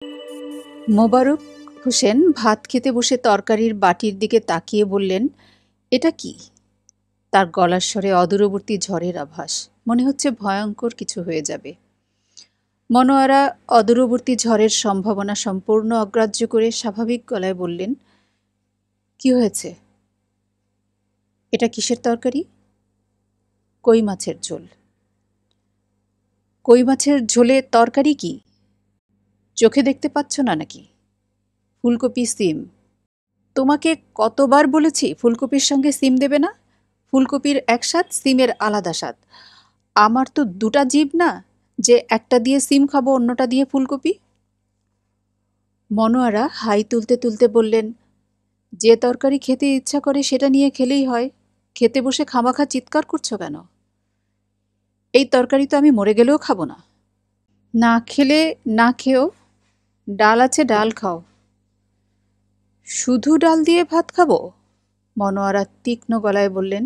মোবারক হোসেন ভাত খেতে বসে তরকারির বাটির দিকে তাকিয়ে বললেন, এটা কি? তার গলার স্বরে অদূরবর্তী ঝড়ের আভাস। মনে হচ্ছে ভয়ঙ্কর কিছু হয়ে যাবে। মনোয়ারা অদূরবর্তী ঝড়ের সম্ভাবনা সম্পূর্ণ অগ্রাহ্য করে স্বাভাবিক গলায় বললেন, কি হয়েছে? এটা কিসের তরকারি? কই মাছের ঝোল। কই মাছের ঝোলে তরকারি কি? চোখে দেখতে পাচ্ছ না নাকি? ফুলকপি, সিম। তোমাকে কতবার বলেছি ফুলকপির সঙ্গে সিম দেবে না? ফুলকপির এক স্বাদ, সিমের আলাদা স্বাদ। আমার তো দুটা জিভ না যে একটা দিয়ে সিম খাবো, অন্যটা দিয়ে ফুলকপি। মনোয়ারা হাই তুলতে তুলতে বললেন, যে তরকারি খেতে ইচ্ছা করে সেটা নিয়ে খেলেই হয়। খেতে বসে খামাখা চিৎকার করছো কেন? এই তরকারি তো আমি মরে গেলেও খাবো না। না খেলে না খেও, ডাল আছে ডাল খাও। শুধু ডাল দিয়ে ভাত খাবো? মনোয়ারা তীক্ষ্ণ গলায় বললেন,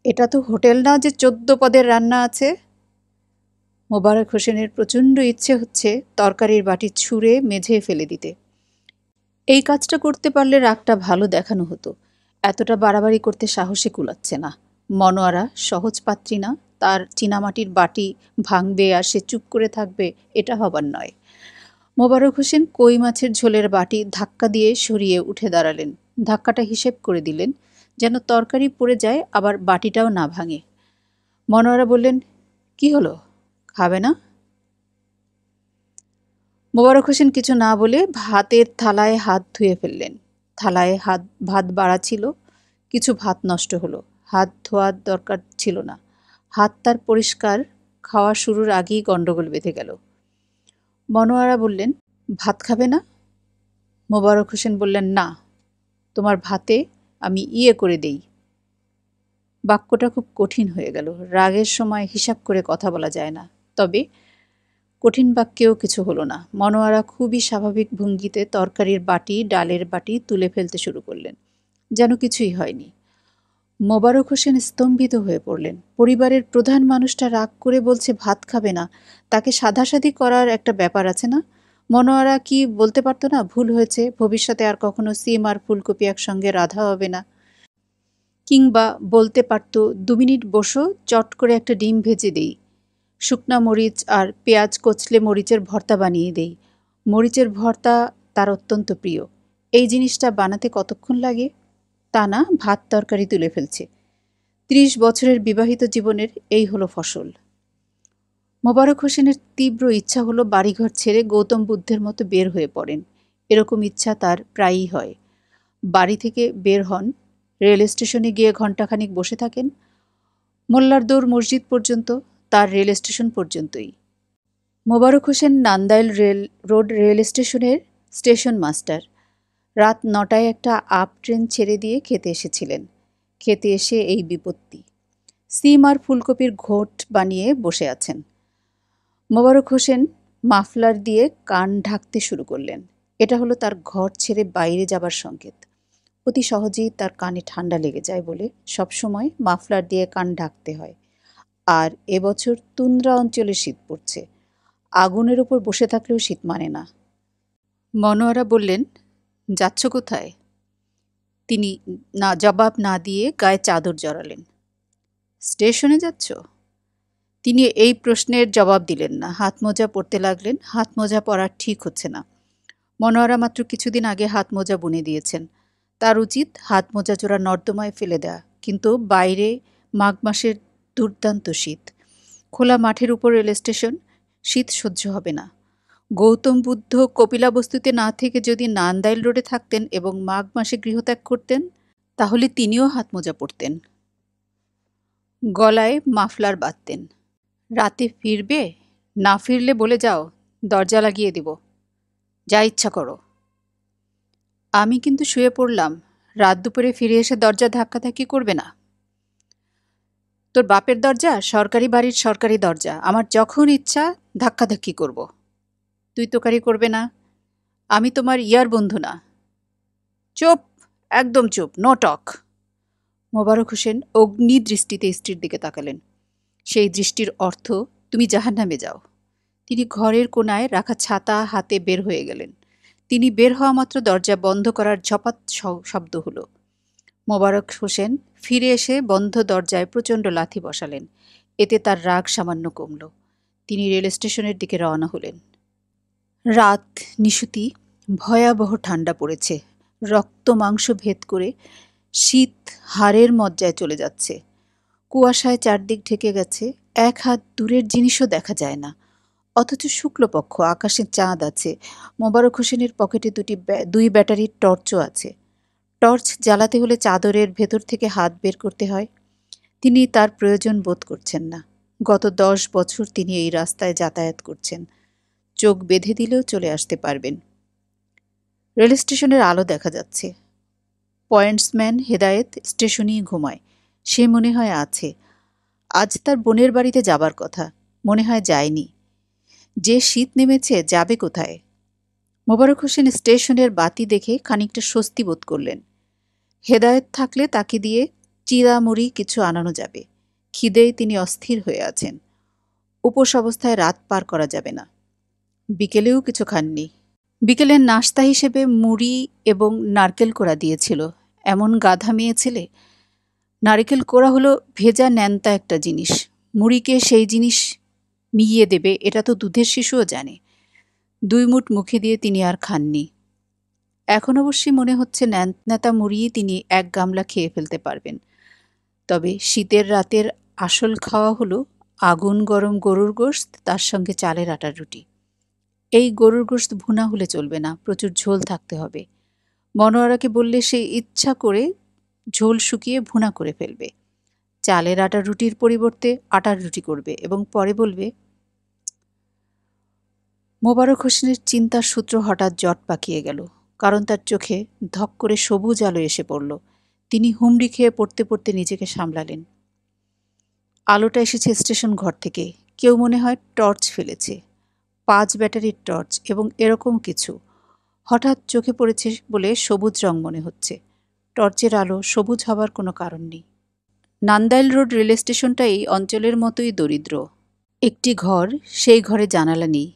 এটা তো হোটেল না যে 14 পদের রান্না আছে। মোবারক হোসেনের প্রচণ্ড ইচ্ছে হচ্ছে তরকারির বাটি ছুঁড়ে মেঝেয় ফেলে দিতে। এই কাজটা করতে পারলে রাগটা ভালো দেখানো হতো। এতটা বাড়াবাড়ি করতে সাহসে কুলাচ্ছে না। মনোয়ারা সহজ পাত্রী না, তার চীনামাটির বাটি ভাঙবে আর সে চুপ করে থাকবে, এটা হবার নয়। মোবারক হোসেন কই মাছের ঝোলের বাটি ধাক্কা দিয়ে সরিয়ে উঠে দাঁড়ালেন। ধাক্কাটা হিসেব করে দিলেন, যেন তরকারি পড়ে যায় আবার বাটিটাও না ভাঙে। মনোয়ারা বললেন, কি হলো, খাবে না? মোবারক হোসেন কিছু না বলে ভাতের থালায় হাত ধুয়ে ফেললেন। থালায় ভাত বাড়া ছিল, কিছু ভাত নষ্ট হলো। হাত ধোয়ার দরকার ছিল না। হাত তার পরিষ্কার, খাওয়া শুরুর আগেই গন্ডগোল বেঁধে গেল। মনোয়ারা বললেন, ভাত খাবে না? মোবারক হোসেন বললেন, না, তোমার ভাতে আমি ইয়ে করে দেই। বাক্যটা খুব কঠিন হয়ে গেল। রাগের সময় হিসাব করে কথা বলা যায় না। তবে কঠিন বাক্যেও কিছু হলো না। মনোয়ারা খুবই স্বাভাবিক ভঙ্গিতে তরকারির বাটি, ডালের বাটি তুলে ফেলতে শুরু করলেন, যেন কিছুই হয়নি। মোবারক হোসেন স্তম্ভিত হয়ে পড়লেন। পরিবারের প্রধান মানুষটা রাগ করে বলছে ভাত খাবে না, তাকে সাধাসাধি করার একটা ব্যাপার আছে না? মনোয়ারা কি বলতে পারতো না, ভুল হয়েছে, ভবিষ্যতে আর কখনো সিম আর ফুলকপি একসঙ্গে রাধা হবে না? কিংবা বলতে পারত, 2 মিনিট বসো, চট করে একটা ডিম ভেজে দেই, শুকনা মরিচ আর পেঁয়াজ কচলে মরিচের ভর্তা বানিয়ে দেই। মরিচের ভর্তা তার অত্যন্ত প্রিয়। এই জিনিসটা বানাতে কতক্ষণ লাগে? তা না, ভাত তরকারি তুলে ফেলছে। 30 বছরের বিবাহিত জীবনের এই হলো ফসল। মোবারক হোসেনের তীব্র ইচ্ছা হলো বাড়িঘর ছেড়ে গৌতম বুদ্ধের মতো বের হয়ে পড়েন। এরকম ইচ্ছা তার প্রায়ই হয়। বাড়ি থেকে বের হন, রেল স্টেশনে গিয়ে ঘণ্টাখানিক বসে থাকেন। মোল্লার দৌড় মসজিদ পর্যন্ত তার রেল স্টেশন পর্যন্তই। মোবারক হোসেন নান্দাইল রোড রেল স্টেশনের স্টেশন মাস্টার। রাত 9টায় একটা আপ ট্রেন ছেড়ে দিয়ে খেতে এসেছিলেন। খেতে এসে এই বিপত্তি। সিম আর ফুলকপির ঘোট বানিয়ে বসে আছেন। মোবারক হোসেন মাফলার দিয়ে কান ঢাকতে শুরু করলেন। এটা হলো তার ঘর ছেড়ে বাইরে যাবার সংকেত। অতি সহজেই তার কানে ঠান্ডা লেগে যায় বলে সবসময় মাফলার দিয়ে কান ঢাকতে হয়। আর এবছর তুন্দ্রা অঞ্চলে শীত পড়ছে। আগুনের ওপর বসে থাকলেও শীত মানে না। মনোয়ারা বললেন, যাচ্ছ কোথায়? তিনি জবাব না দিয়ে গায়ে চাদর জড়ালেন। স্টেশনে যাচ্ছ? তিনি এই প্রশ্নের জবাব দিলেন না। হাত মোজা পরতে লাগলেন। হাত মোজা পরা ঠিক হচ্ছে না। মনোয়ারা মাত্র কিছুদিন আগে হাত মোজা বুনে দিয়েছেন। তার উচিত হাত মোজা জোড়া নর্দমায় ফেলে দেয়া। কিন্তু বাইরে মাঘ মাসের দুর্দান্ত শীত। খোলা মাঠের উপর রেল স্টেশন, শীত সহ্য হবে না। গৌতম বুদ্ধ কপিলাবস্তুতে না থেকে যদি নান্দাইল রোডে থাকতেন এবং মাঘ মাসে গৃহত্যাগ করতেন, তাহলে তিনিও হাত মোজা পরতেন, গলায় মাফলার বাঁধতেন। রাতে ফিরবে? না ফিরলে বলে যাও, দরজা লাগিয়ে দেব, যা ইচ্ছা করো। আমি কিন্তু শুয়ে পড়লাম, রাত দুপুরে ফিরে এসে দরজা ধাক্কাধাক্কি করবে না। তোর বাপের দরজা সরকারি বাড়ির সরকারি দরজা, আমার যখন ইচ্ছা ধাক্কাধাক্কি করব। তুই তোকারি করবে না। আমি তোমার ইয়ার বন্ধু না। চুপ, একদম চুপ, নো টক। মোবারক হোসেন অগ্নি দৃষ্টিতে স্ত্রীর দিকে তাকালেন। সেই দৃষ্টির অর্থ, তুমি জাহান্নামে যাও। তিনি ঘরের কোণায় রাখা ছাতা হাতে বের হয়ে গেলেন। তিনি বের হওয়া মাত্র দরজা বন্ধ করার ঝপাত শব্দ হলো। মোবারক হোসেন ফিরে এসে বন্ধ দরজায় প্রচণ্ড লাথি বসালেন। এতে তার রাগ সামান্য কমল। তিনি রেল স্টেশনের দিকে রওনা হলেন। রাত নিশুতি, ভয়াবহ ঠান্ডা পড়েছে। রক্ত মাংস ভেদ করে শীত হাড়ের মজ্জায় চলে যাচ্ছে। কুয়াশায় চারদিক ঢেকে গেছে, এক হাত দূরের জিনিসও দেখা যায় না। অথচ শুক্লপক্ষ, আকাশে চাঁদ আছে। মোবারক হোসেনের পকেটে দুই ব্যাটারির টর্চও আছে। টর্চ জ্বালাতে হলে চাদরের ভেতর থেকে হাত বের করতে হয়। তিনি তার প্রয়োজন বোধ করছেন না। গত 10 বছর তিনি এই রাস্তায় যাতায়াত করছেন। চোখ বেঁধে দিলেও চলে আসতে পারবেন। রেল স্টেশনের আলো দেখা যাচ্ছে। পয়েন্টসম্যান হেদায়েত স্টেশনেই ঘুমায়। সে মনে হয় আছে। আজ তার বোনের বাড়িতে যাবার কথা, মনে হয় যায়নি। যে শীত নেমেছে, যাবে কোথায়? মোবারক হোসেন স্টেশনের বাতি দেখে খানিকটা স্বস্তি বোধ করলেন। হেদায়েত থাকলে তাকে দিয়ে চিড়ামুড়ি কিছু আনানো যাবে। খিদেয় তিনি অস্থির হয়ে আছেন। উপোস অবস্থায় রাত পার করা যাবে না। বিকেলেও কিছু খাননি। বিকেলের নাশতা হিসেবে মুড়ি এবং নারকেল কোড়া দিয়েছিল। এমন গাধা মেয়ে ছেলে! নারকেল কোড়া হলো ভেজা ন্যান্তা একটা জিনিস। মুড়িকে সেই জিনিস মিইয়ে দেবে, এটা তো দুধের শিশুও জানে। 2 মুঠ মুখে দিয়ে তিনি আর খাননি। এখন অবশ্যই মনে হচ্ছে ন্যাতা মুড়িয়ে তিনি 1 গামলা খেয়ে ফেলতে পারবেন। তবে শীতের রাতের আসল খাওয়া হলো আগুন গরম গরুর গোশত, তার সঙ্গে চালের আটার রুটি। এই গরুর গোশত ভুনা হলে চলবে না, প্রচুর ঝোল থাকতে হবে। মনোয়ারাকে বললে সে ইচ্ছা করে ঝোল শুকিয়ে ভুনা করে ফেলবে। চালের আটার রুটির পরিবর্তে আটার রুটি করবে এবং পরে বলবে। মোবারক হোসেনের চিন্তার সূত্র হঠাৎ জট পাকিয়ে গেল, কারণ তার চোখে ধক করে সবুজ আলো এসে পড়ল। তিনি হুমড়ি খেয়ে পড়তে পড়তে নিজেকে সামলালেন। আলোটা এসেছে স্টেশন ঘর থেকে। কেউ মনে হয় টর্চ ফেলেছে। 5 ব্যাটারির টর্চ এবং এরকম কিছু। হঠাৎ চোখে পড়েছে বলে সবুজ রং মনে হচ্ছে। টর্চের আলো সবুজ হবার কোনো কারণ নেই। নান্দাইল রোড রেল স্টেশনটা এই অঞ্চলের মতোই দরিদ্র। একটি ঘর, সেই ঘরে জানালা নেই।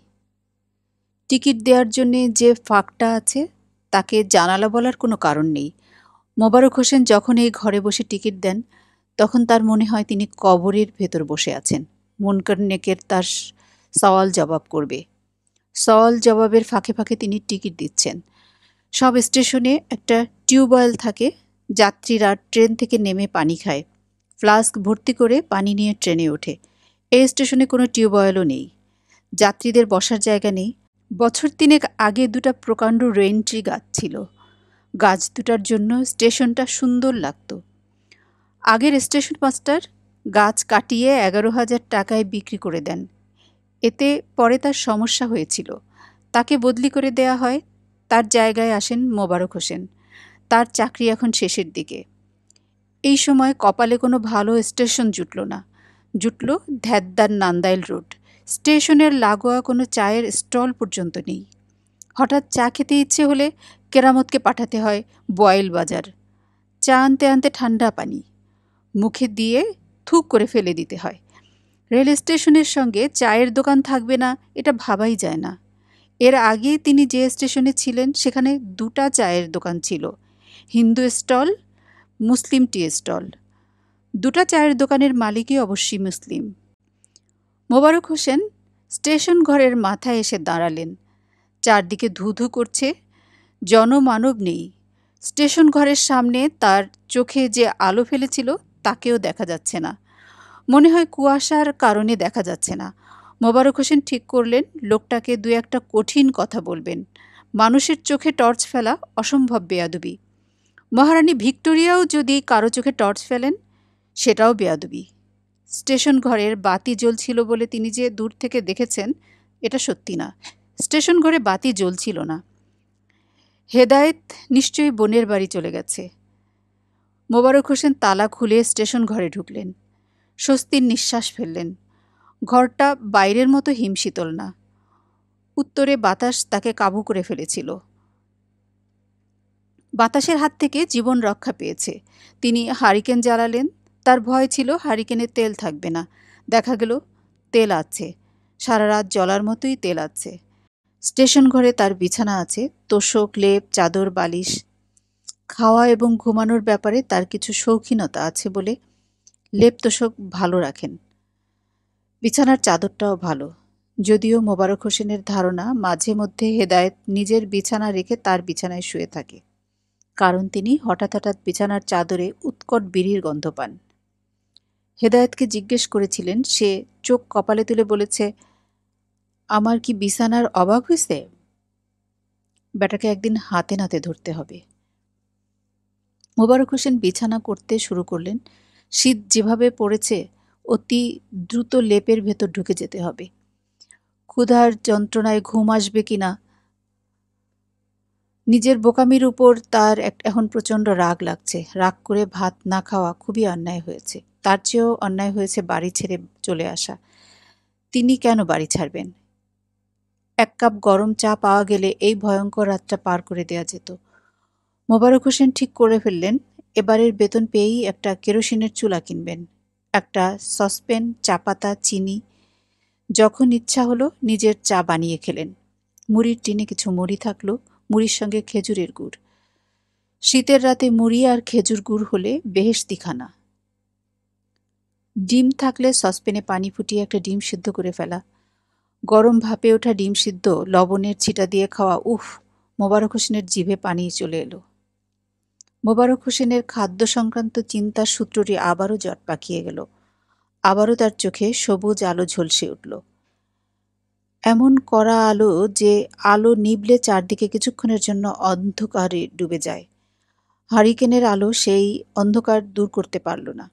টিকিট দেওয়ার জন্যে যে ফাঁকটা আছে তাকে জানালা বলার কোনো কারণ নেই। মোবারক হোসেন যখন এই ঘরে বসে টিকিট দেন, তখন তার মনে হয় তিনি কবরের ভেতর বসে আছেন। মুনকার নেকের তার সওয়াল জবাব করবে। সওয়াল জবাবের ফাঁকে ফাঁকে তিনি টিকিট দিচ্ছেন। সব স্টেশনে একটা টিউবওয়েল থাকে। যাত্রীরা ট্রেন থেকে নেমে পানি খায়। ফ্লাস্ক ভর্তি করে পানি নিয়ে ট্রেনে ওঠে। এই স্টেশনে কোনো টিউবওয়েলও নেই। যাত্রীদের বসার জায়গা নেই। বছর 3 আগে 2টা প্রকাণ্ড রেইন ট্রি গাছ ছিল। গাছ দুটার জন্য স্টেশনটা সুন্দর লাগত। আগের স্টেশন মাস্টার গাছ কাটিয়ে 11,000 টাকায় বিক্রি করে দেন। এতে পরে তার সমস্যা হয়েছিল। তাকে বদলি করে দেয়া হয়। তার জায়গায় আসেন মোবারক হোসেন। তার চাকরি এখন শেষের দিকে। এই সময় কপালে কোনো ভালো স্টেশন জুটল না। জুটল ধ্যাদ্দার নান্দাইল রোড। স্টেশনের লাগোয়া কোনো চায়ের স্টল পর্যন্ত নেই। হঠাৎ চা খেতে ইচ্ছে হলে কেরামতকে পাঠাতে হয় বয়েল বাজার। চা আনতে আনতে ঠান্ডা পানি মুখে দিয়ে থুক করে ফেলে দিতে হয়। রেল স্টেশনের সঙ্গে চায়ের দোকান থাকবে না, এটা ভাবাই যায় না। এর আগে তিনি যে স্টেশনে ছিলেন সেখানে 2টা চায়ের দোকান ছিল, হিন্দু স্টল, মুসলিম টি স্টল। 2টা চায়ের দোকানের মালিকই অবশ্যই মুসলিম। মোবারক হোসেন স্টেশন ঘরের মাথায় এসে দাঁড়ালেন। চারদিকে ধু ধু করছে, জনমানব নেই। স্টেশন ঘরের সামনে তার চোখে যে আলো ফেলেছিল তাকেও দেখা যাচ্ছে না। মনে হয় কুয়াশার কারণে দেখা যাচ্ছে না। মোবারক হোসেন ঠিক করলেন লোকটাকে 2-1টা কঠিন কথা বলবেন। মানুষের চোখে টর্চ ফেলা অসম্ভব বেয়াদবি। মহারানী ভিক্টোরিয়াও যদি কারো চোখে টর্চ ফেলেন, সেটাও বেয়াদবি। স্টেশন ঘরের বাতি জ্বলছিল বলে তিনি যে দূর থেকে দেখেছেন, এটা সত্যি না। স্টেশন ঘরে বাতি জ্বলছিল না। হেদায়েত নিশ্চয়ই বোনের বাড়ি চলে গেছে। মোবারক হোসেন তালা খুলে স্টেশন ঘরে ঢুকলেন। স্বস্তির নিঃশ্বাস ফেললেন। ঘরটা বাইরের মতো হিমশীতল না। উত্তরে বাতাস তাকে কাবু করে ফেলেছিল। বাতাসের হাত থেকে জীবন রক্ষা পেয়েছে। তিনি হারিকেন জ্বালালেন। তার ভয় ছিল হারিকেনে তেল থাকবে না। দেখা গেল তেল আছে। সারা রাত জ্বলার মতোই তেল আছে। স্টেশন ঘরে তার বিছানা আছে, তোশক, লেপ, চাদর, বালিশ। খাওয়া এবং ঘুমানোর ব্যাপারে তার কিছু শৌখিনতা আছে বলে লেপ তোশক ভালো রাখেন। বিছানার চাদরটাও ভালো। যদিও মোবারক হোসেনের ধারণা মাঝে মধ্যে হেদায়েত নিজের বিছানা রেখে তার বিছানায় শুয়ে থাকে, কারণ তিনি হঠাৎ হঠাৎ বিছানার চাদরে উৎকট বিড়ির গন্ধ পান। হেদায়েতকে জিজ্ঞেস করেছিলেন, সে চোখ কপালে তুলে বলেছে, আমার কি বিছানার অভাব হয়েছে? ব্যাটাকে একদিন হাতে নাতে ধরতে হবে। মোবারক হোসেন বিছানা করতে শুরু করলেন। শীত যেভাবে পড়েছে, অতি দ্রুত লেপের ভেতর ঢুকে যেতে হবে। ক্ষুধার যন্ত্রণায় ঘুম আসবে কিনা। নিজের বোকামির উপর তার এখন প্রচণ্ড রাগ লাগছে। রাগ করে ভাত না খাওয়া খুবই অন্যায় হয়েছে। তার চেয়েও অন্যায় হয়েছে বাড়ি ছেড়ে চলে আসা। তিনি কেন বাড়ি ছাড়বেন? এক কাপ গরম চা পাওয়া গেলে এই ভয়ঙ্কর রাতটা পার করে দেয়া যেত। মোবারক হোসেন ঠিক করে ফেললেন, এবারের বেতন পেয়েই একটা কেরোসিনের চুলা কিনবেন। একটা সসপ্যান, চা পাতা, চিনি। যখন ইচ্ছা হলো নিজের চা বানিয়ে খেলেন। মুড়ির টিনে কিছু মুড়ি থাকলো, মুড়ির সঙ্গে খেজুরের গুড়। শীতের রাতে মুড়ি আর খেজুর গুড় হলে বেহেশতি খানা। ডিম থাকলে সসপ্যানে পানি ফুটিয়ে একটা ডিম সিদ্ধ করে ফেলা। গরম ভাপে ওঠা ডিম সিদ্ধ লবণের ছিটা দিয়ে খাওয়া। উফ! মোবারক হোসেনের জিভে পানি চলে এলো। মোবারক হোসেনের খাদ্য সংক্রান্ত চিন্তার সূত্রটি আবারও জট পাকিয়ে গেল। আবারও তার চোখে সবুজ আলো ঝলসে উঠল। এমন কড়া আলো যে আলো নিভলে চারদিকে কিছুক্ষণের জন্য অন্ধকারে ডুবে যায়। হারিকেনের আলো সেই অন্ধকার দূর করতে পারল না।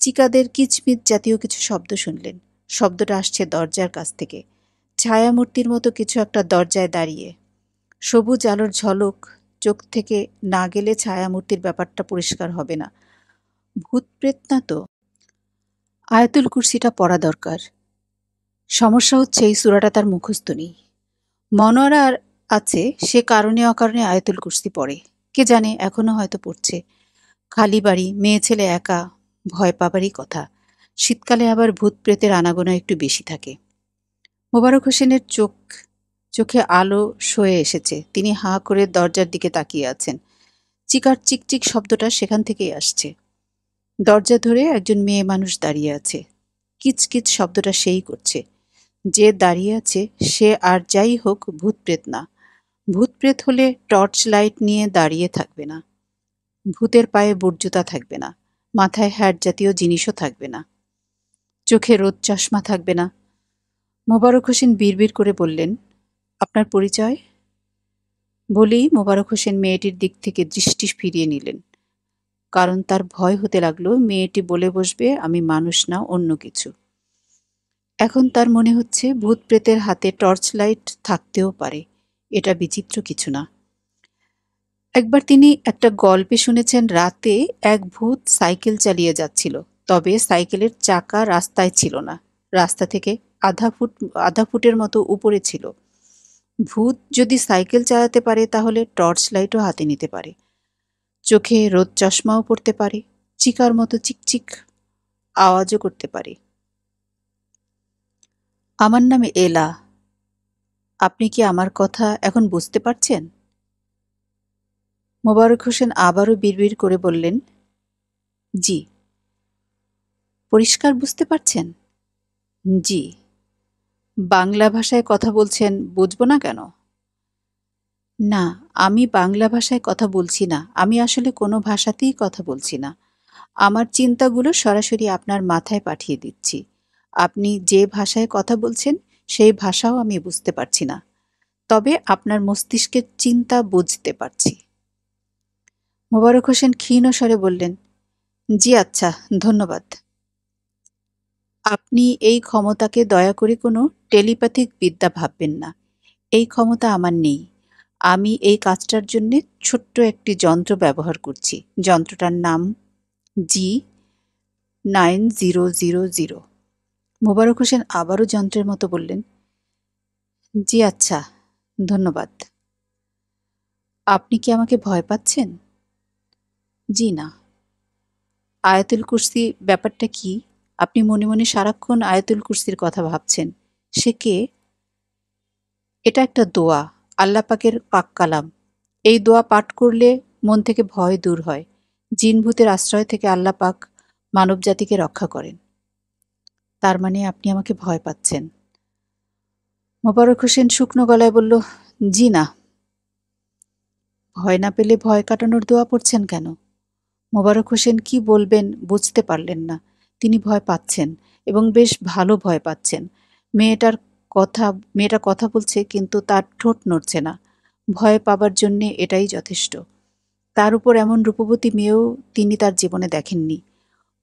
চিকাদের কিচমিচ জাতীয় কিছু শব্দ শুনলেন। শব্দটা আসছে দরজার কাছ থেকে। ছায়ামূর্তির মতো কিছু একটা দরজায় দাঁড়িয়ে। সবুজ আলোর ঝলক চোখ থেকে না গেলে ছায়ামূর্তির ব্যাপারটা পরিষ্কার হবে না। ভূতপ্রেত না তো? আয়াতুল কুরসিটা পড়া দরকার। সমস্যা হচ্ছে এই সূরাটা তার মুখস্থ নেই। মনোয়ারা আছে, সে কারণে অকারণে আয়াতুল কুরসি পড়ে। কে জানে, এখনো হয়তো পড়ছে। খালি বাড়ি, মেয়ে ছেলে একা, ভয় পাবারই কথা। শীতকালে আবার ভূত প্রেতের আনাগোনা একটু বেশি থাকে। মোবারক হোসেনের চোখে আলো সয়ে এসেছে। তিনি হাঁ করে দরজার দিকে তাকিয়ে আছেন। চিকার চিকচিক শব্দটা সেখান থেকেই আসছে। দরজা ধরে একজন মেয়ে মানুষ দাঁড়িয়ে আছে। কিচকিচ শব্দটা সেই করছে। যে দাঁড়িয়ে আছে সে আর যাই হোক ভূতপ্রেত না। ভূতপ্রেত হলে টর্চ লাইট নিয়ে দাঁড়িয়ে থাকবে না। ভূতের পায়ে বুটজুতা থাকবে না। মাথায় হ্যাট জাতীয় জিনিসও থাকবে না। চোখে রোদ চশমা থাকবে না। মোবারক হোসেন বিড়বিড় করে বললেন, আপনার পরিচয়? বলেই মোবারক হোসেন মেয়েটির দিক থেকে দৃষ্টি ফিরিয়ে নিলেন, কারণ তার ভয় হতে লাগলো মেয়েটি বলে বসবে আমি মানুষ না অন্য কিছু। এখন তার মনে হচ্ছে ভূত প্রেতের হাতে টর্চ লাইট থাকতেও পারে, এটা বিচিত্র কিছু না। একবার তিনি একটা গল্পে শুনেছেন, রাতে এক ভূত সাইকেল চালিয়ে যাচ্ছিল, তবে সাইকেলের চাকা রাস্তায় ছিল না, রাস্তা থেকে আধা ফুটের মতো উপরে ছিল। ভূত যদি সাইকেল চালাতে পারে তাহলে টর্চ লাইটও হাতে নিতে পারে, চোখে রোদ চশমাও পড়তে পারে, চিকার মতো চিকচিক আওয়াজও করতে পারে। আমার নাম এলা। আপনি কি আমার কথা এখন বুঝতে পারছেন? মোবারক হোসেন আবারও বিড়বিড় করে বললেন, জি। পরিষ্কার বুঝতে পারছেন? জি। বাংলা ভাষায় কথা বলছেন, বুঝবো না কেন? না, আমি বাংলা ভাষায় কথা বলছি না। আমি আসলে কোনো ভাষাতেই কথা বলছি না। আমার চিন্তাগুলো সরাসরি আপনার মাথায় পাঠিয়ে দিচ্ছি। আপনি যে ভাষায় কথা বলছেন সেই ভাষাও আমি বুঝতে পারছি না, তবে আপনার মস্তিষ্কের চিন্তা বুঝতে পারছি। মোবারক হোসেন ক্ষীণ স্বরে বললেন, জি আচ্ছা, ধন্যবাদ। আপনি এই ক্ষমতাকে দয়া করে কোনো টেলিপ্যাথিক বিদ্যা ভাববেন না। এই ক্ষমতা আমার নেই। আমি এই কাজটার জন্য ছোট্ট একটি যন্ত্র ব্যবহার করছি। যন্ত্রটার নাম G9000। মোবারক হোসেন আবারও যন্ত্রের মতো বললেন, জি আচ্ছা, ধন্যবাদ। আপনি কি আমাকে ভয় পাচ্ছেন? জি না। আয়াতুল কুরসি ব্যাপারটা কি? আপনি মনে মনে সারাক্ষণ আয়াতুল কুরসির কথা ভাবছেন। সে কে? এটা একটা দোয়া, আল্লাহ পাকের পাক কালাম। এই দোয়া পাঠ করলে মন থেকে ভয় দূর হয়। জিন ভূতের আশ্রয় থেকে আল্লাহ পাক মানবজাতিকে রক্ষা করেন। তার মানে আপনি আমাকে ভয় পাচ্ছেন? মোবারক হোসেন শুকনো গলায় বলল, জি না। ভয় না পেলে ভয় কাটানোর দোয়া পড়ছেন কেন? মোবারক হোসেন কি বলবেন বুঝতে পারলেন না। তিনি ভয় পাচ্ছেন এবং বেশ ভালো ভয় পাচ্ছেন। মেয়েটার মেয়েটা কথা বলছে কিন্তু তার ঠোঁট নড়ছে না। ভয় পাবার জন্যে এটাই যথেষ্ট। তার উপর এমন রূপবতী মেয়েও তিনি তার জীবনে দেখেননি।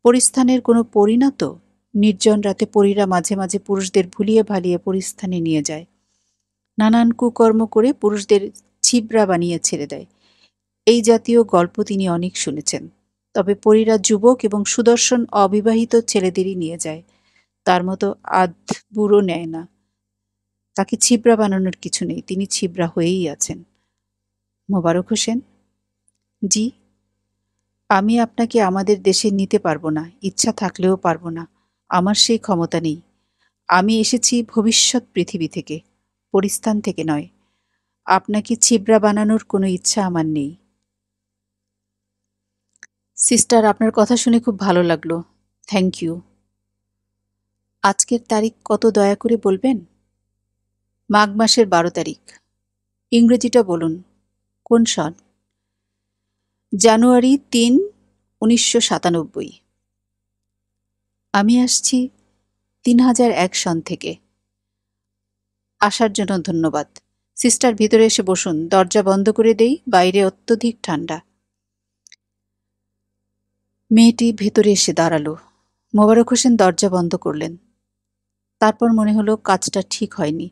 পরিস্থানের কোনো পরী না তো? নির্জন রাতে পরীরা মাঝে মাঝে পুরুষদের ভুলিয়ে ভালিয়ে পরিস্থানে নিয়ে যায়। নানান কুকর্ম করে পুরুষদের ছিবড়া বানিয়ে ছেড়ে দেয়। এই জাতীয় গল্প তিনি অনেক শুনেছেন। তবে পরীরা যুবক এবং সুদর্শন অবিবাহিত ছেলেদেরই নিয়ে যায়। তার মতো বুড়ো নেয় না। তাকে ছিবড়া বানানোর কিছু নেই, তিনি ছিবড়া হয়েই আছেন। মোবারক হোসেন, জি। আমি আপনাকে আমাদের দেশে নিতে পারবো না, ইচ্ছা থাকলেও পারবো না। আমার সেই ক্ষমতা নেই। আমি এসেছি ভবিষ্যৎ পৃথিবী থেকে, পরিস্থান থেকে নয়। আপনাকে ছিবড়া বানানোর কোনো ইচ্ছা আমার নেই। সিস্টার, আপনার কথা শুনে খুব ভালো লাগলো। Thank you. আজকের তারিখ কত দয়া করে বলবেন? মাঘ মাসের 12 তারিখ। ইংরেজিটা বলুন। কোন সন? জানুয়ারি 3, 1997। আমি আসছি 3001 সন থেকে। আসার জন্য ধন্যবাদ। সিস্টার, ভিতরে এসে বসুন। দরজা বন্ধ করে দেই, বাইরে অত্যধিক ঠান্ডা। মেয়েটি ভেতরে এসে দাঁড়ালো। মোবারক হোসেন দরজা বন্ধ করলেন। তারপর মনে হলো কাজটা ঠিক হয়নি।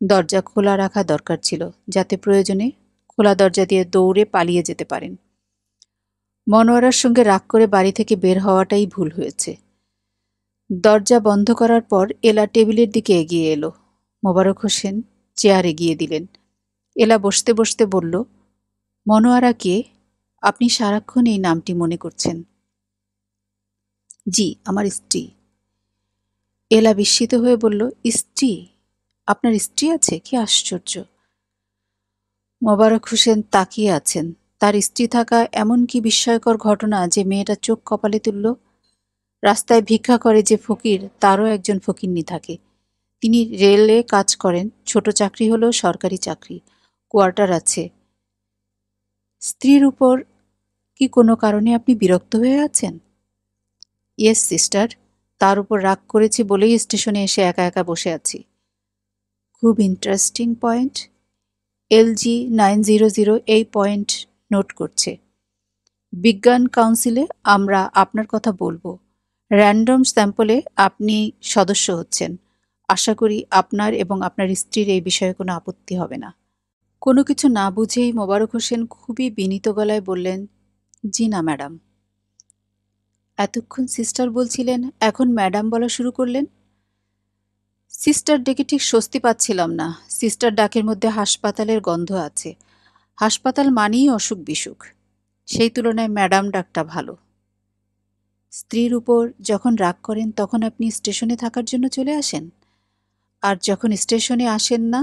দরজা খোলা রাখা দরকার ছিল, যাতে প্রয়োজনে খোলা দরজা দিয়ে দৌড়ে পালিয়ে যেতে পারেন। মনোয়ারার সঙ্গে রাগ করে বাড়ি থেকে বের হওয়াটাই ভুল হয়েছে। দরজা বন্ধ করার পর এলা টেবিলের দিকে এগিয়ে এলো। মোবারক হোসেন চেয়ার এগিয়ে দিলেন। এলা বসতে বসতে বলল, মনোয়ারা কে? আপনি সারাক্ষণ এই নামটি মনে করছেন। জি, আমার স্ত্রী। এলা বিস্মিত হয়ে বলল, স্ত্রী? আপনার স্ত্রী আছে? কি আশ্চর্য! মোবারক হোসেন তাকিয়ে আছেন। তার স্ত্রী থাকা এমন কি বিস্ময়কর ঘটনা যে মেয়েটা চোখ কপালে তুলল। রাস্তায় ভিক্ষা করে যে ফকির, তারও একজন ফকিন্নি থাকে। তিনি রেলে কাজ করেন, ছোট চাকরি হলেও সরকারি চাকরি, কোয়ার্টার আছে। স্ত্রীর উপর কি কোনো কারণে আপনি বিরক্ত হয়ে আছেন? ইয়েস সিস্টার, তার উপর রাগ করেছি বলেই স্টেশনে এসে একা একা বসে আছি। খুব ইন্টারেস্টিং পয়েন্ট। LG 900 এই পয়েন্ট নোট করছে। বিজ্ঞান কাউন্সিলে আমরা আপনার কথা বলবো। র্যান্ডম স্যাম্পলে আপনি সদস্য হচ্ছেন। আশা করি আপনার এবং আপনার স্ত্রীর এই বিষয়ে কোনো আপত্তি হবে না। কোনো কিছু না বুঝেই মোবারক হোসেন খুবই বিনীত গলায় বললেন, জি না ম্যাডাম। এতক্ষণ সিস্টার বলছিলেন, এখন ম্যাডাম বলা শুরু করলেন। সিস্টার ডেকে ঠিক স্বস্তি পাচ্ছিলাম না। সিস্টার ডাকের মধ্যে হাসপাতালের গন্ধ আছে। হাসপাতাল মানেই অসুখ বিসুখ। সেই তুলনায় ম্যাডাম ডাকটা ভালো। স্ত্রীর উপর যখন রাগ করেন তখন আপনি স্টেশনে থাকার জন্য চলে আসেন, আর যখন স্টেশনে আসেন না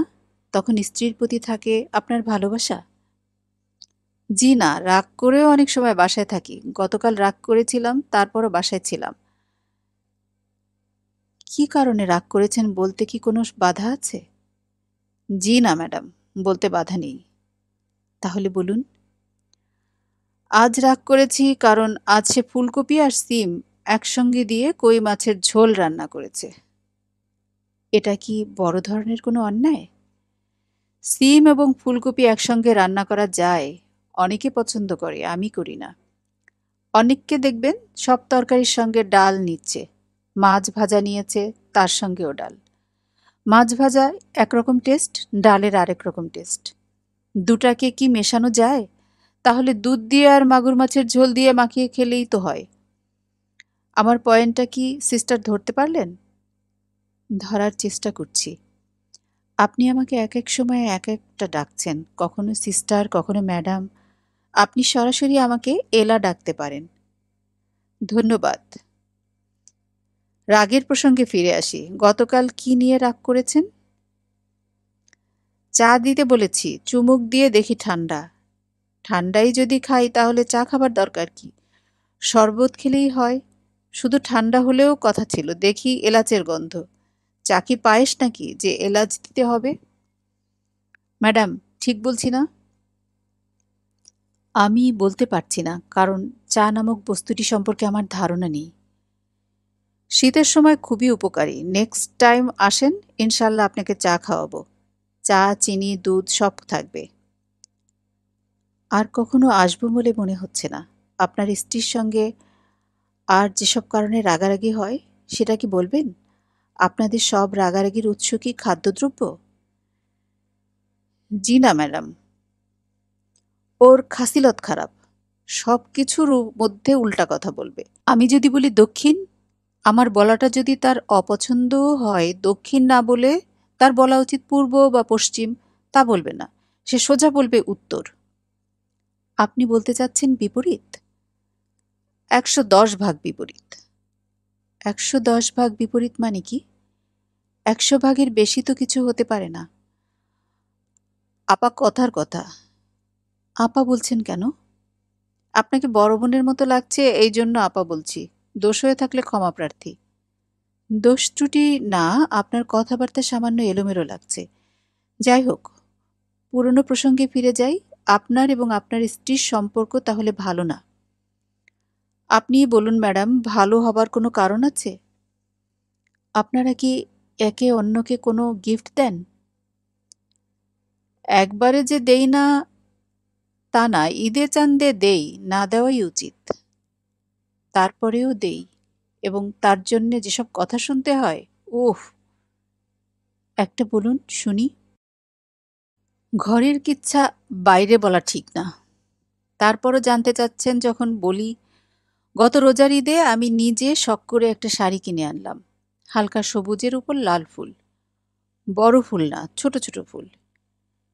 তখন স্ত্রীর প্রতি থাকে আপনার ভালোবাসা? জি না, রাগ করেও অনেক সময় বাসায় থাকি। গতকাল রাগ করেছিলাম, তারপরও বাসায় ছিলাম। কি কারণে রাগ করেছেন বলতে কি কোনো বাধা আছে? জি না ম্যাডাম, বলতে বাধা নেই। তাহলে বলুন। আজ রাগ করেছি কারণ আজ সে ফুলকপি আর সিম একসঙ্গে দিয়ে কই মাছের ঝোল রান্না করেছে। এটা কি বড় ধরনের কোনো অন্যায়? সিম এবং ফুলকপি একসঙ্গে রান্না করা যায়, অনেকে পছন্দ করে, আমি করি না। অনেককে দেখবেন সব তরকারির সঙ্গে ডাল নিচ্ছে, মাছ ভাজা নিয়েছে, তার সঙ্গেও ডাল। মাছ ভাজা একরকম টেস্ট, ডালের আরেক রকম টেস্ট। দুটাকে কি মেশানো যায়? তাহলে দুধ দিয়ে আর মাগুর মাছের ঝোল দিয়ে মাখিয়ে খেলেই তো হয়। আমার পয়েন্টটা কি সিস্টার ধরতে পারলেন? ধরার চেষ্টা করছি। আপনি আমাকে এক এক সময় এক একটা ডাকছেন, কখনো সিস্টার, কখনো ম্যাডাম। আপনি সরাসরি আমাকে এলা ডাকতে পারেন। ধন্যবাদ। রাগের প্রসঙ্গে ফিরে আসি। গতকাল কি নিয়ে রাগ করেছেন? চা দিতে বলেছি, চুমুক দিয়ে দেখি ঠান্ডা। ঠান্ডাই যদি খাই তাহলে চা খাবার দরকার কি? শরবত খেলেই হয়। শুধু ঠান্ডা হলেও কথা ছিল, দেখি এলাচের গন্ধ। চা কি পায়েস নাকি যে এলাচ দিতে হবে? ম্যাডাম, ঠিক বলছি না? আমি বলতে পারছি না, কারণ চা নামক বস্তুটি সম্পর্কে আমার ধারণা নেই। শীতের সময় খুবই উপকারী। নেক্সট টাইম আসেন, ইনশাল্লাহ আপনাকে চা খাওয়াবো। চা, চিনি, দুধ সব থাকবে। আর কখনো আসবো বলে মনে হচ্ছে না। আপনার স্ত্রীর সঙ্গে আর যেসব কারণে রাগারাগি হয় সেটা কি বলবেন? আপনাদের সব রাগারাগির উৎস কি খাদ্যদ্রব্য? জি না ম্যাডাম, ওর খাসিলত খারাপ। সব কিছুর মধ্যে উল্টা কথা বলবে। আমি যদি বলি দক্ষিণ, আমার বলাটা যদি তার অপছন্দ হয়, দক্ষিণ না বলে তার বলা উচিত পূর্ব বা পশ্চিম, তা বলবে না। সে সোজা বলবে উত্তর। আপনি বলতে চাচ্ছেন বিপরীত? ১১০ ভাগ বিপরীত। ১১০ ভাগ বিপরীত মানে কি? ১০০ ভাগের বেশি তো কিছু হতে পারে না। আপা কথার কথা। আপা বলছেন কেন? আপনাকে বড় বোনের মতো লাগছে, এই জন্য আপা বলছি। দোষ হয়ে থাকলে ক্ষমা প্রার্থী। দোষ ত্রুটি না, আপনার কথাবার্তা সামান্য এলোমেলো লাগছে। যাই হোক, পুরনো প্রসঙ্গে ফিরে যাই। আপনার এবং আপনার স্ত্রীর সম্পর্ক তাহলে ভালো না। আপনিই বলুন ম্যাডাম, ভালো হবার কোনো কারণ আছে? আপনারা কি একে অন্যকে কোনো গিফট দেন? একবারে যে দেই না তা না, ঈদে চাঁদে দেই, না দেওয়াই উচিত। তারপরেও দেই, এবং তার জন্যে যেসব কথা শুনতে হয়, উফ! একটা বলুন শুনি। ঘরের কিচ্ছা বাইরে বলা ঠিক না। তারপরও জানতে চাচ্ছেন যখন বলি, গত রোজার ঈদে আমি নিজে শখ করে একটা শাড়ি কিনে আনলাম। হালকা সবুজের উপর লাল ফুল। বড় ফুল না, ছোট ছোট ফুল।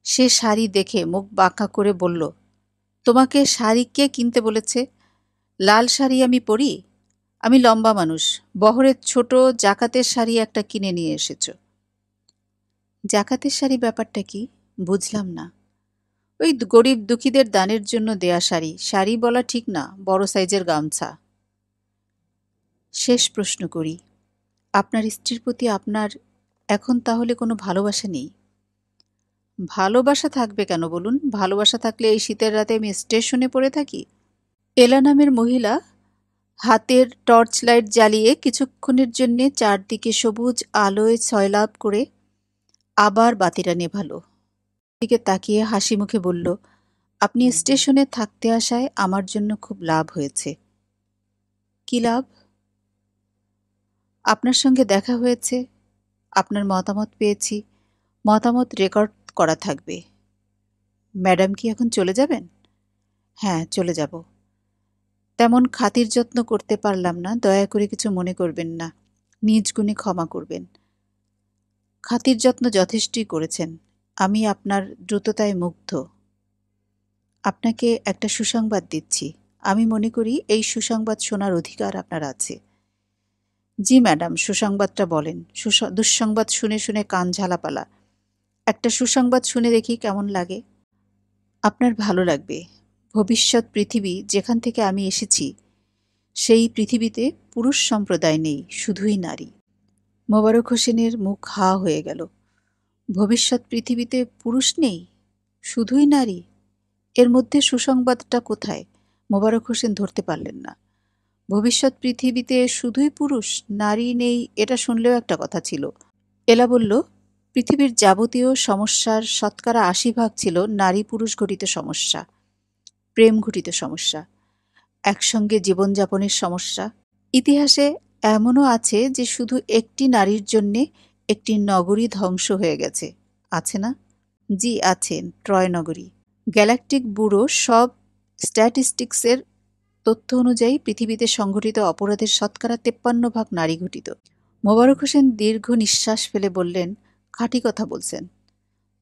সে শাড়ি দেখে মুখ বাঁকা করে বলল, তোমাকে শাড়ি কে কিনতে বলেছে? লাল শাড়ি আমি পরি? আমি লম্বা মানুষ। বহরের ছোট জাকাতের শাড়ি একটা কিনে নিয়ে এসেছ। জাকাতের শাড়ি ব্যাপারটা কি? বুঝলাম না। ওই গরিব দুঃখীদের দানের জন্য দেয়া শাড়ি। শাড়ি বলা ঠিক না, বড় সাইজের গামছা। শেষ প্রশ্ন করি, আপনার স্ত্রীর প্রতি আপনার এখন তাহলে কোনো ভালোবাসা নেই? ভালোবাসা থাকবে কেন বলুন? ভালোবাসা থাকলে এই শীতের রাতে আমি স্টেশনে পড়ে থাকি? এলা নামের মহিলা হাতের টর্চ লাইট জ্বালিয়ে কিছুক্ষণের জন্যে চারদিকে সবুজ আলোয় সয়লাব করে আবার বাতিটা নেভালো। দিকে তাকিয়ে হাসি মুখে বলল, আপনি স্টেশনে থাকতে আসায় আমার জন্য খুব লাভ হয়েছে। কি লাভ? আপনার সঙ্গে দেখা হয়েছে, আপনার মতামত পেয়েছি। মতামত রেকর্ড করা থাকবে। ম্যাডাম কি এখন চলে যাবেন? হ্যাঁ, চলে যাব। তেমন খাতির যত্ন করতে পারলাম না, দয়া করে কিছু মনে করবেন না। নিজ গুণে ক্ষমা করবেন। খাতির যত্ন যথেষ্টই করেছেন। আমি আপনার দ্রুততায় মুগ্ধ। আপনাকে একটা সুসংবাদ দিচ্ছি। আমি মনে করি এই সুসংবাদ শোনার অধিকার আপনার আছে। জি ম্যাডাম, সুসংবাদটা বলেন। দুঃসংবাদ শুনে শুনে কান ঝালাপালা। একটা সুসংবাদ শুনে দেখি কেমন লাগে। আপনার ভালো লাগবে। ভবিষ্যৎ পৃথিবী যেখান থেকে আমি এসেছি, সেই পৃথিবীতে পুরুষ সম্প্রদায় নেই, শুধুই নারী। মোবারক হোসেনের মুখ হা হয়ে গেল। ভবিষ্যৎ পৃথিবীতে পুরুষ নেই, শুধুই নারী? এর মধ্যে সুসংবাদটা কোথায়? মোবারক হোসেন ধরতে পারলেন না। ভবিষ্যৎ পৃথিবীতে শুধুই পুরুষ, নারী নেই, এটা শুনলেও একটা কথা ছিল। এলা বলল, পৃথিবীর যাবতীয় সমস্যার 80% ছিল নারী পুরুষ ঘটিত সমস্যা, প্রেম ঘটিত সমস্যা, একসঙ্গে জীবনযাপনের সমস্যা। ইতিহাসে এমনও আছে যে শুধু একটি নারীর জন্যে একটি নগরী ধ্বংস হয়ে গেছে। আছে না? জি আছেন, ট্রয় নগরী। গ্যালাকটিক ব্যুরো সব স্ট্যাটিস্টিক্সের তথ্য অনুযায়ী পৃথিবীতে সংঘটিত অপরাধের 53% নারী ঘটিত। মোবারক হোসেন দীর্ঘ নিঃশ্বাস ফেলে বললেন, খাঁটি কথা বলছেন।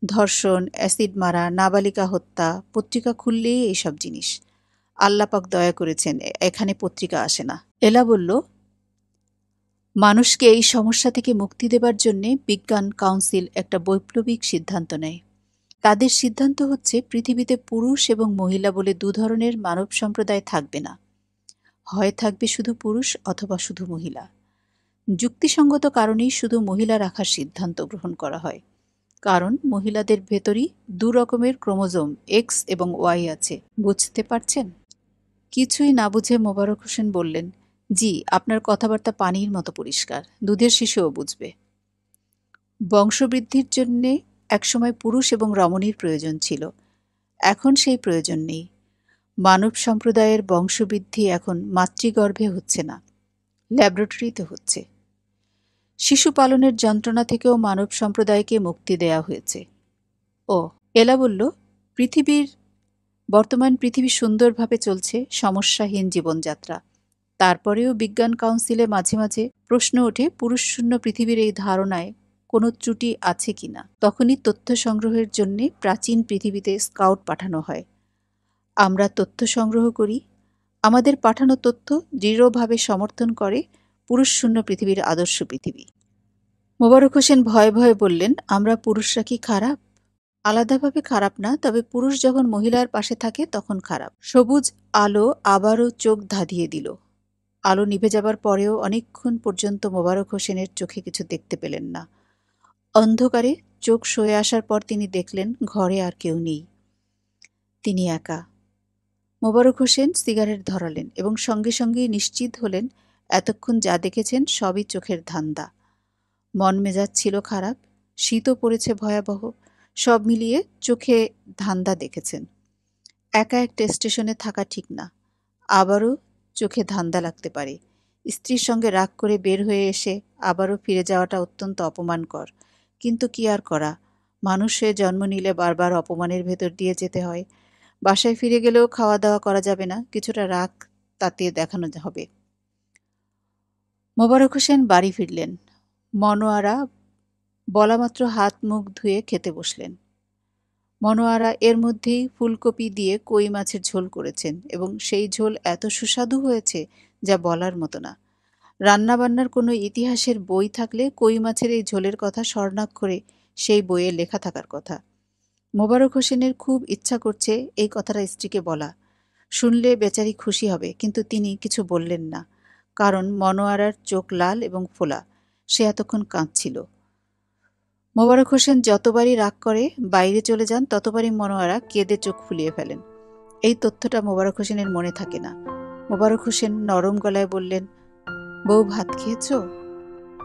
ধর্ষণ, অ্যাসিড মারা, নাবালিকা হত্যা, পত্রিকা খুললেই এইসব জিনিস। আল্লাপাক দয়া করেছেন, এখানে পত্রিকা আসে না। এলা বলল, মানুষকে এই সমস্যা থেকে মুক্তি দেবার জন্যে বিজ্ঞান কাউন্সিল একটা বৈপ্লবিক সিদ্ধান্ত নেয়। তাদের সিদ্ধান্ত হচ্ছে পৃথিবীতে পুরুষ এবং মহিলা বলে দু ধরনের মানব সম্প্রদায় থাকবে না। হয় থাকবে শুধু পুরুষ অথবা শুধু মহিলা। যুক্তিসঙ্গত কারণেই শুধু মহিলা রাখার সিদ্ধান্ত গ্রহণ করা হয়, কারণ মহিলাদের ভেতরই দু রকমের ক্রোমোজোম এক্স এবং ওয়াই আছে। বুঝতে পারছেন? কিছুই না বুঝে মোবারক হোসেন বললেন, জি, আপনার কথাবার্তা পানির মতো পরিষ্কার, দুধের শিশুও বুঝবে। বংশবৃদ্ধির জন্যে একসময় পুরুষ এবং রমণীর প্রয়োজন ছিল, এখন সেই প্রয়োজন নেই। মানব সম্প্রদায়ের বংশবৃদ্ধি এখন মাতৃগর্ভে হচ্ছে না, ল্যাবরেটরিতে হচ্ছে। শিশু পালনের যন্ত্রণা থেকেও মানব সম্প্রদায়কে মুক্তি দেয়া হয়েছে। ও, এলা বলল, বর্তমান পৃথিবী সুন্দরভাবে চলছে, সমস্যাহীন জীবনযাত্রা। তারপরেও বিজ্ঞান কাউন্সিলে মাঝে মাঝে প্রশ্ন ওঠে পুরুষশূন্য পৃথিবীর এই ধারণায় কোনো ত্রুটি আছে কিনা। তখনই তথ্য সংগ্রহের জন্য প্রাচীন পৃথিবীতে স্কাউট পাঠানো হয়। আমরা তথ্য সংগ্রহ করি। আমাদের পাঠানো তথ্য দৃঢ়ভাবে সমর্থন করে পুরুষশূন্য পৃথিবীর আদর্শ পৃথিবী। মোবারক হোসেন ভয়ে ভয়ে বললেন, আমরা পুরুষরা কি খারাপ? আলাদাভাবে খারাপ না, তবে পুরুষ যখন মহিলার পাশে থাকে তখন খারাপ। সবুজ আলো আবারও চোখ ধাঁধিয়ে দিল। আলো নিভে যাবার পরেও অনেকক্ষণ পর্যন্ত মোবারক হোসেনের চোখে কিছু দেখতে পেলেন না। অন্ধকারে চোখ সয়ে আসার পর তিনি দেখলেন ঘরে আর কেউ নেই, তিনি একা। মোবারক হোসেন সিগারেট ধরালেন এবং সঙ্গে সঙ্গেই নিশ্চিত হলেন এতক্ষণ যা দেখেছেন সবই চোখের ধান্দা। মন মেজাজ ছিল খারাপ, শীতও পড়েছে ভয়াবহ, সব মিলিয়ে চোখে ধান্দা দেখেছেন। একা একটা স্টেশনে থাকা ঠিক না, আবারও চোখে ধান্দা লাগতে পারে। স্ত্রীর সঙ্গে রাগ করে বের হয়ে এসে আবারও ফিরে যাওয়াটা অত্যন্ত অপমানকর, কিন্তু কি আর করা, মানুষ হয়ে জন্ম নিলে বারবার অপমানের ভেতর দিয়ে যেতে হয়। বাসায় ফিরে গেলেও খাওয়া দাওয়া করা যাবে না, কিছুটা রাগ তাতে দেখানো হবে। মোবারক হোসেন বাড়ি ফিরলেন। মনোয়ারা বলামাত্র হাত মুখ ধুয়ে খেতে বসলেন। মনোয়ারা এর মধ্যেই ফুলকপি দিয়ে কই মাছের ঝোল করেছেন এবং সেই ঝোল এত সুস্বাদু হয়েছে যা বলার মতো না। রান্নাবান্নার কোনো ইতিহাসের বই থাকলে কই মাছের এই ঝোলের কথা স্বর্ণাক্ষরে সেই বইয়ে লেখা থাকার কথা। মোবারক হোসেনের খুব ইচ্ছা করছে এই কথাটা স্ত্রীকে বলা, শুনলে বেচারি খুশি হবে, কিন্তু তিনি কিছু বললেন না, কারণ মনোয়ারার চোখ লাল এবং ফোলা, সে এতক্ষণ কাঁদছিল। মোবারক হোসেন যতবারই রাগ করে বাইরে চলে যান ততবারই মনোয়ারা কেঁদে চোখ ফুলিয়ে ফেলেন। এই তথ্যটা মোবারক হোসেনের মনে থাকে না। মোবারক হোসেন নরম গলায় বললেন, বউ ভাত খেয়েছ?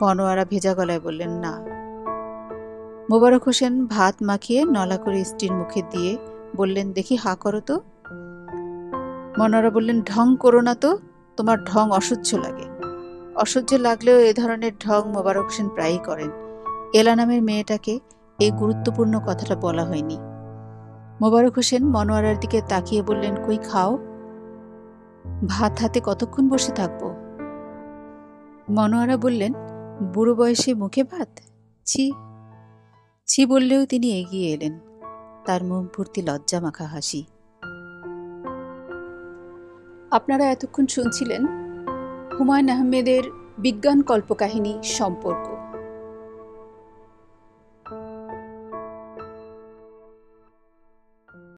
মনোয়ারা ভেজা গলায় বললেন, না। মোবারক হোসেন ভাত মাখিয়ে নলা করে স্ত্রীর মুখে দিয়ে বললেন, দেখি হা করো তো। মনোয়ারা বললেন, ঢং করো না তো, তোমার ঢং অসহ্য লাগে। অসহ্য লাগলেও এ ধরনের ঢং মোবারক হোসেন প্রায়ই করেন। এলা নামের মেয়েটাকে এই গুরুত্বপূর্ণ কথাটা বলা হয়নি। মোবারক হোসেন মনোয়ারার দিকে তাকিয়ে বললেন, কই খাও, ভাত হাতে কতক্ষণ বসে থাকবো? মনোয়ারা বললেন, বুড়ো বয়সে মুখে ভাত? ছি ছি বললেও তিনি এগিয়ে এলেন, তার মুখ ভর্তি লজ্জা মাখা হাসি। আপনারা এতক্ষণ শুনছিলেন হুমায়ূন আহমেদের বিজ্ঞান কল্পকাহিনী সম্পর্ক।